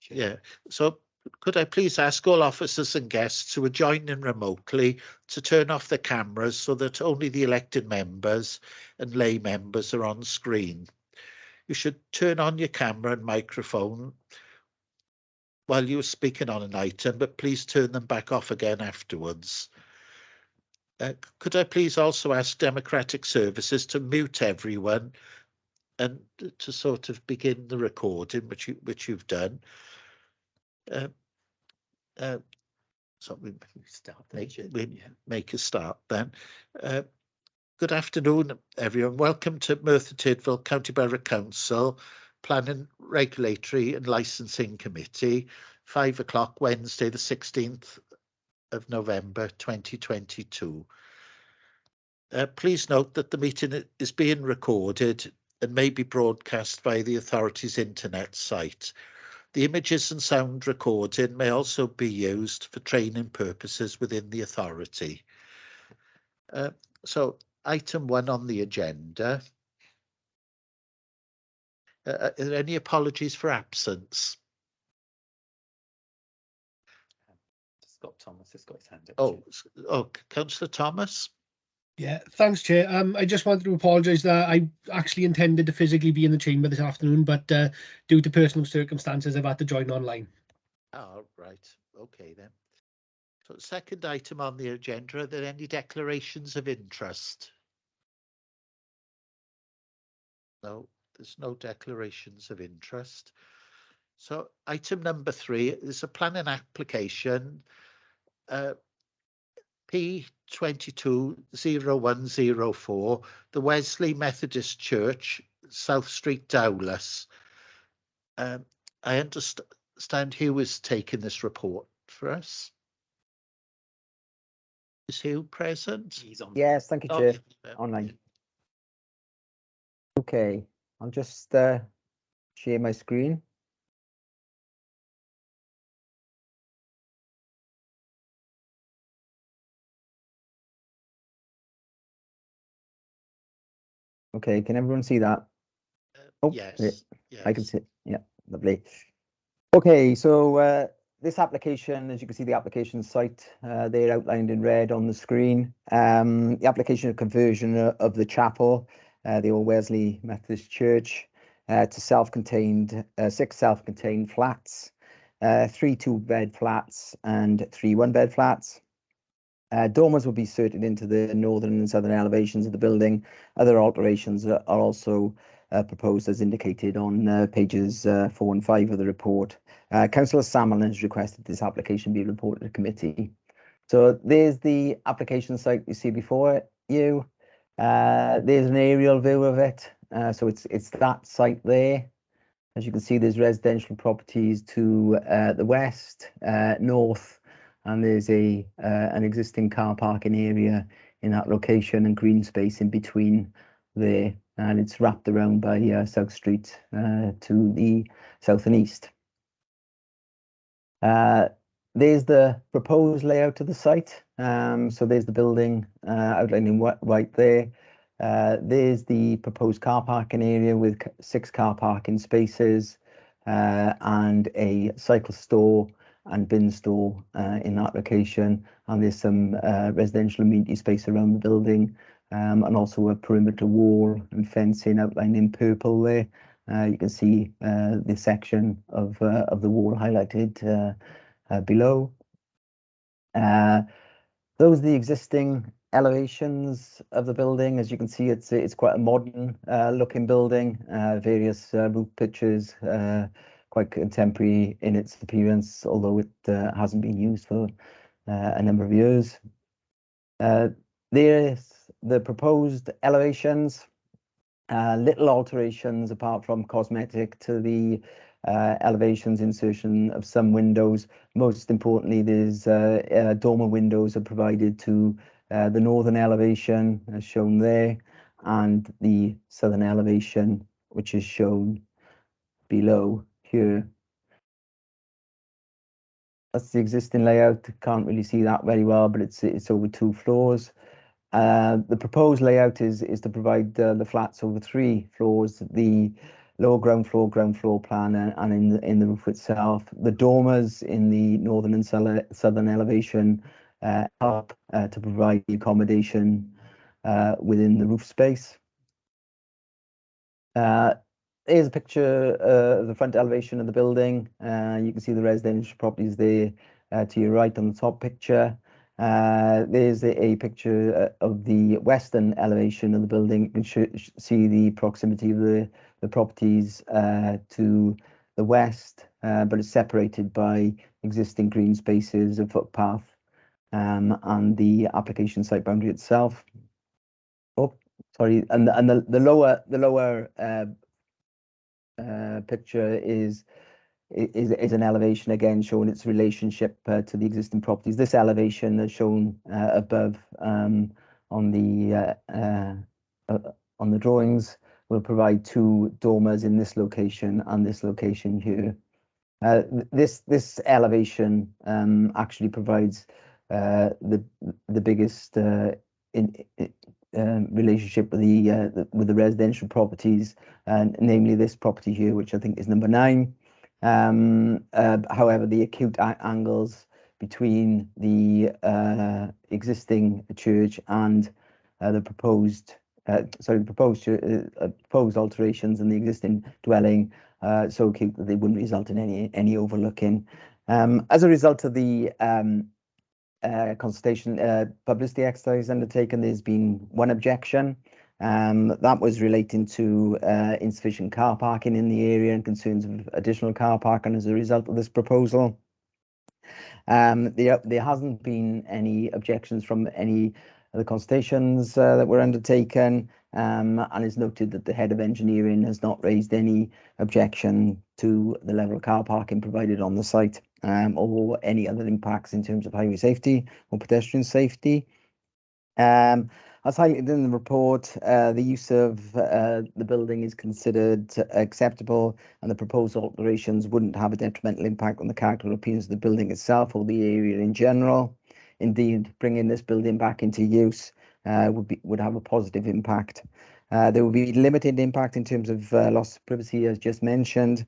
Yeah. So could I please ask all officers and guests who are joining remotely to turn off their cameras so that only the elected members and lay members are on screen. You should turn on your camera and microphone while you are speaking on an item, but please turn them back off again afterwards. Could I please also ask Democratic Services to mute everyone and to sort of begin the recording, which you've done. So we start. Make a start then. Good afternoon, everyone. Welcome to Merthyr Tydfil County Borough Council Planning, Regulatory and Licensing Committee, 5 o'clock Wednesday, the 16th of November 2022. Please note that the meeting is being recorded and may be broadcast via the authority's internet site. The images and sound recording may also be used for training purposes within the authority. So item 1 on the agenda. Are there any apologies for absence? Scott Thomas has got his hand up. Oh, Councillor Thomas. Yeah, thanks, Chair. I just wanted to apologise that I actually intended to physically be in the chamber this afternoon, but due to personal circumstances, I've had to join online. Oh, right. Okay, then. So second item on the agenda, are there any declarations of interest? No, there's no declarations of interest. So item number 3 is a planning application, P220104, the Wesley Methodist Church, South Street, Dowlas. I understand Hugh is taking this report for us. Is Hugh present? He's on. Yes, thank you, Chair. Online. Okay, I'll just share my screen. Okay, can everyone see that? Yes, yes. I can see it. Yeah, lovely. Okay, so this application, as you can see, the application site, they're outlined in red on the screen. The application of conversion of the chapel, the Old Wesley Methodist Church, to self-contained, 6 self-contained flats, 3 2-bed flats and 3 1-bed flats. Dormers will be inserted into the northern and southern elevations of the building. Other alterations are also proposed as indicated on pages 4 and 5 of the report. Councillor Salmon has requested this application be reported to committee. So there's the application site you see before you. There's an aerial view of it. So it's that site there. As you can see, there's residential properties to the west, north, and there's an existing car parking area in that location and green space in between there, and it's wrapped around by South Street to the south and east. There's the proposed layout of the site. So there's the building outlined in white there. There's the proposed car parking area with 6 car parking spaces and a cycle store and bin store in that location, and there's some residential amenity space around the building, and also a perimeter wall and fencing outlined in purple there. You can see the section of the wall highlighted below. Those are the existing elevations of the building. As you can see, it's quite a modern looking building, various roof pitches, quite contemporary in its appearance, although it hasn't been used for a number of years. There's the proposed elevations, little alterations apart from cosmetic to the elevations, insertion of some windows. Most importantly, there's dormer windows are provided to the northern elevation as shown there, and the southern elevation, which is shown below here. That's the existing layout. Can't really see that very well, but it's over 2 floors. The proposed layout is to provide the flats over 3 floors. The lower ground floor plan, and in the roof itself. The dormers in the northern and southern elevation help to provide the accommodation within the roof space. Here's a picture of the front elevation of the building. You can see the residential properties there to your right on the top picture. There's a picture of the western elevation of the building. You can see the proximity of the properties to the west, but it's separated by existing green spaces, a footpath, and the application site boundary itself. Oh, sorry, and the lower picture is an elevation again showing its relationship to the existing properties. This elevation is shown above on the drawings will provide 2 dormers in this location and this location here. This elevation actually provides the biggest relationship with the residential properties, and namely this property here, which I think is number 9. However, the acute angles between the existing church and the proposed alterations in the existing dwelling so acute that they wouldn't result in any overlooking. As a result of the consultation publicity exercise undertaken, there's been 1 objection. That was relating to insufficient car parking in the area and concerns of additional car parking as a result of this proposal. There hasn't been any objections from any of the consultations that were undertaken, and it's noted that the head of engineering has not raised any objection to the level of car parking provided on the site, or any other impacts in terms of highway safety or pedestrian safety. As highlighted in the report, the use of the building is considered acceptable, and the proposed alterations wouldn't have a detrimental impact on the character or appearance of the building itself or the area in general. Indeed, bringing this building back into use would have a positive impact. There will be limited impact in terms of loss of privacy, as just mentioned,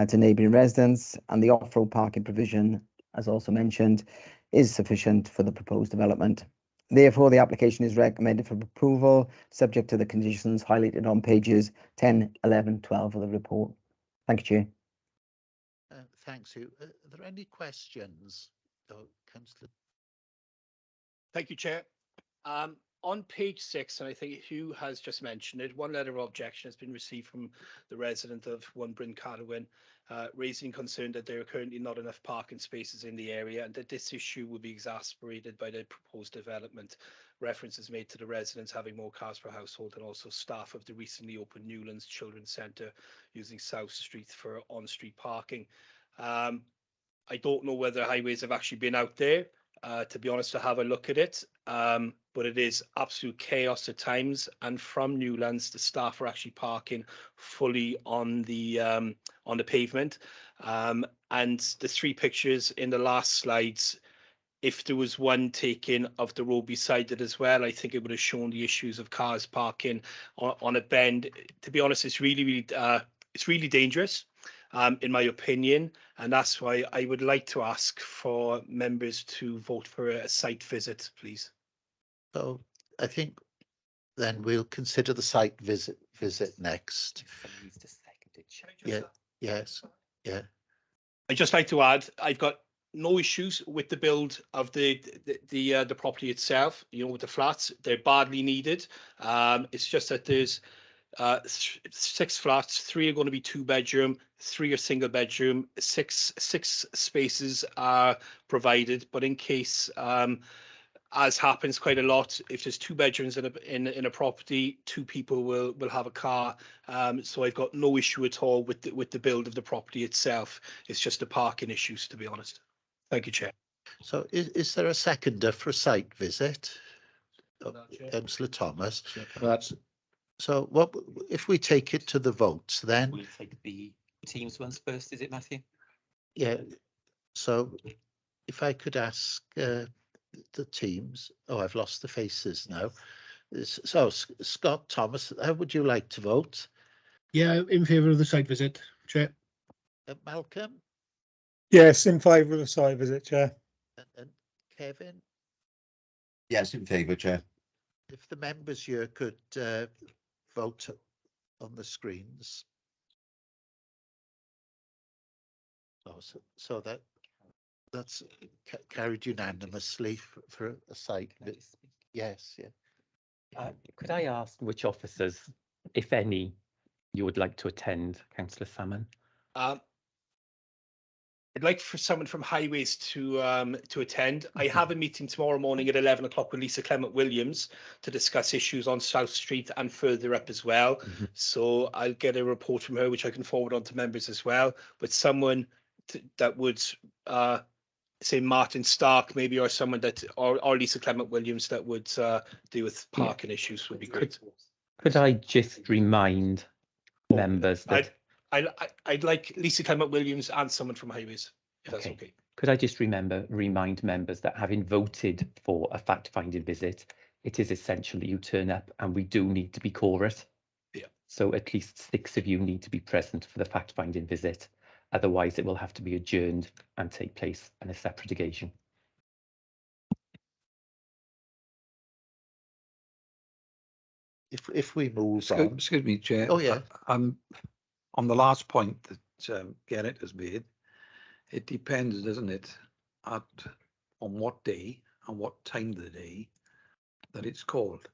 to neighbouring residents, and the off-road parking provision, as also mentioned, is sufficient for the proposed development. Therefore, the application is recommended for approval, subject to the conditions highlighted on pages 10, 11, 12 of the report. Thank you, Chair. Thanks, Hugh. Are there any questions? Oh, Councillor. Thank you, Chair. On page 6, and I think Hugh has just mentioned it, 1 letter of objection has been received from the resident of 1 Bryn Cadwyn, raising concern that there are currently not enough parking spaces in the area and that this issue will be exacerbated by the proposed development. Reference is made to the residents having more cars per household, and also staff of the recently opened Newlands Children's Centre using South Street for on-street parking. I don't know whether highways have actually been out there, to be honest, to have a look at it, but it is absolute chaos at times. And from Newlands, the staff are actually parking fully on the pavement. And the 3 pictures in the last slides, if there was one taken of the road beside it as well, I think it would have shown the issues of cars parking on a bend. To be honest, it's really dangerous. In my opinion, and that's why I would like to ask for members to vote for a site visit, please. So I think then we'll consider the site visit next. Someone needs to second it, Chair. Yeah. Yes. Yeah. I'd just like to add, I've got no issues with the build of the property itself. You know, with the flats, they're badly needed. It's just that there's 6 flats, 3 are going to be 2-bedroom, 3 are single bedroom, 6 spaces are provided, but in case, as happens quite a lot, if there's 2 bedrooms in a property, 2 people will have a car. So I've got no issue at all with the build of the property itself. It's just the parking issues, to be honest. Thank you, Chair. So is there a seconder for a site visit? Councillor Thomas. So what if we take it to the votes then? We'll take the Teams ones first, is it, Matthew? Yeah. So if I could ask the teams. Oh, I've lost the faces now. So Scott, Thomas, how would you like to vote? Yeah, in favour of the site visit, Chair. Malcolm Yes, in favour of the site visit, Chair. and Kevin, Yes, in favour, Chair. if the members here could vote on the screens. Oh, so that's carried unanimously for a site. Yes, yeah. Could I ask which officers, if any, you would like to attend, Councillor Salmon? I'd like for someone from Highways to attend. I have a meeting tomorrow morning at 11 o'clock with Lisa Clement Williams to discuss issues on South Street and further up as well. So I'll get a report from her, which I can forward on to members as well. But someone that would say Martin Stark maybe, or someone that, or Lisa Clement Williams that would deal with parking issues would be great. Could I just remind members that I'd like Lisa Clement Williams and someone from Highways, if that's okay. Could I just remind members that having voted for a fact-finding visit, it is essential that you turn up, and we do need to be quorate. Yeah. So at least 6 of you need to be present for the fact-finding visit. Otherwise, it will have to be adjourned and take place on a separate occasion. If we move on. Excuse me, Chair. Oh, yeah. On the last point that Garrett has made, it depends, doesn't it, on what day and what time of the day that it's called.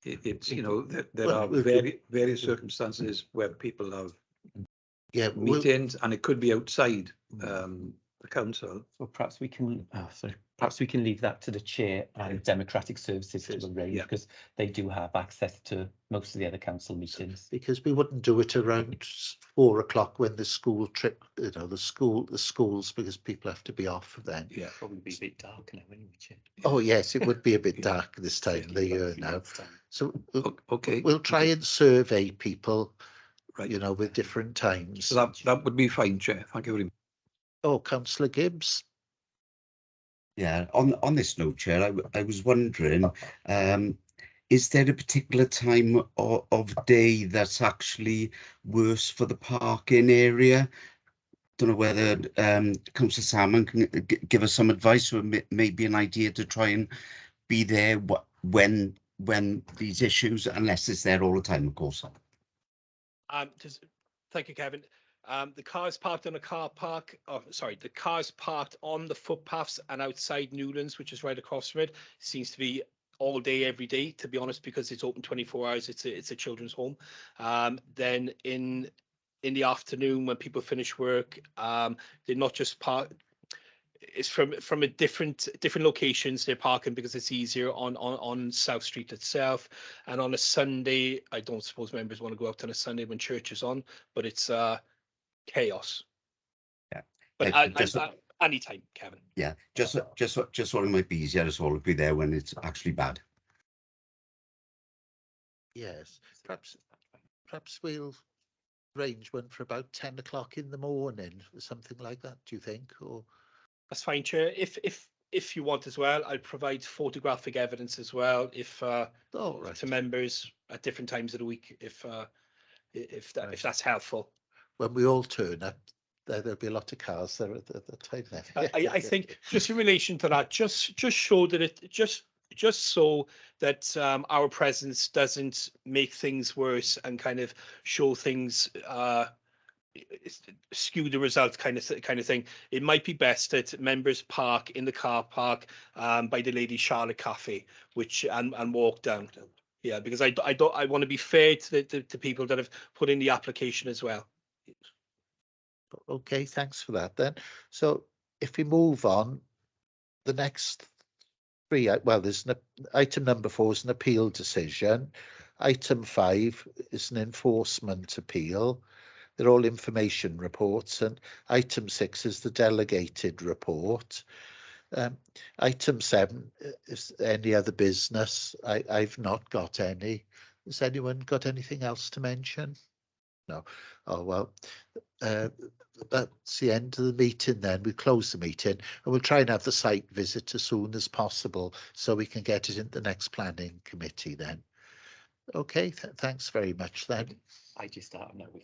It's, you know, there are various circumstances where people have meetings, and it could be outside the council. So perhaps we can, perhaps we can leave that to the chair and Democratic Services to arrange, because they do have access to most of the other council meetings. Because we wouldn't do it around 4 o'clock when the school trip, you know, the schools, because people have to be off then. Yeah, Probably be a bit dark now anyway, Chair. Oh yes, it would be a bit dark this time of the year now. So Okay. we'll try and survey people, Right. you know, with different times. So that would be fine, Chair. Thank you very much. Oh, Councillor Gibbs. Yeah, on this note, Chair, I was wondering, is there a particular time of day that's actually worse for the parking area? Don't know whether Councillor Salmon can give us some advice, or maybe an idea to try and be there when these issues, unless it's there all the time, of course. Thank you, Kevin. The cars parked on a car park, the cars parked on the footpaths and outside Newlands, which is right across from it, seems to be all day, every day, to be honest, because it's open 24 hours. It's a children's home. Then in the afternoon, when people finish work, they're not just parked. It's from a different locations they're parking, because it's easier on South Street itself. And on a Sunday, I don't suppose members want to go out on a Sunday when church is on, but it's chaos. Yeah, but anytime, Kevin. Yeah, just what it might be easier as well to be there when it's actually bad. Yes, perhaps we'll arrange one for about 10 o'clock in the morning, or something like that. Do you think? Or that's fine, Chair. If you want as well, I'll provide photographic evidence as well. If to members at different times of the week, if that's helpful. When we all turn up, there'll be a lot of cars there at the time. I think just in relation to that, just show that it just so that our presence doesn't make things worse and kind of show things skew the results kind of thing. It might be best that members park in the car park by the Lady Charlotte Cafe, and walk down. Yeah, because I want to be fair to the people that have put in the application as well. Okay, thanks for that then. So if we move on, the next three, well, there's item number 4 is an appeal decision. Item 5 is an enforcement appeal. They're all information reports, and item 6 is the delegated report. Item 7 is any other business. I've not got any. Has anyone got anything else to mention? No. Oh, well, that's the end of the meeting then. We close the meeting, and we'll try and have the site visit as soon as possible so we can get it into the next planning committee then. Okay, thanks very much then. I just start now with